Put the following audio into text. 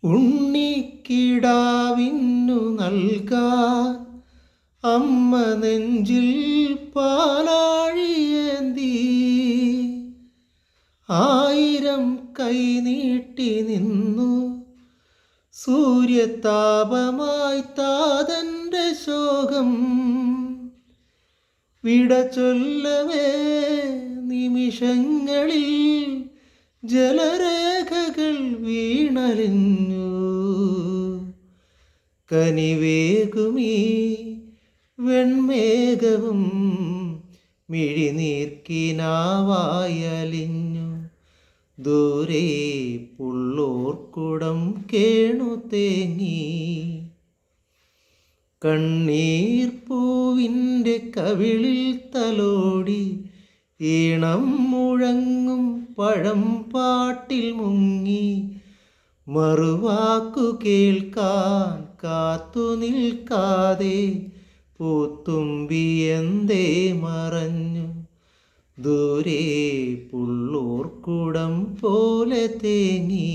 ഉണ്ണിക്കിടാവിന്നു നൽകാൻ അമ്മ നെഞ്ചിൽ പാലാഴിയേന്തി 1000 കൈ നീട്ടി നിന്നു സൂര്യതാപമായി താതൻ്റെ ശോകം വിട ചൊല്ലവേ നിമിഷങ്ങളിൽ ജലരേഖകൾ വീണലിഞ്ഞു. കനിവേകുമീ വെൺമേഘവും മിഴിനീർക്കിനാവായലിഞ്ഞു. ദൂരെ പുള്ളോർക്കുടം കേണു തേങ്ങി. കണ്ണീർ പൂവിൻ്റെ കവിളിൽ തലോടി ഈണം മുഴങ്ങും പഴം പാട്ടിൽ മുങ്ങി. മറുവാക്കു കേൾക്കാൻ കാത്തു നിൽക്കാതെ പൂത്തുമ്പി എന്തേ മറഞ്ഞു. ദൂരെ പുള്ളോർക്കുടം പോലെ തേങ്ങി.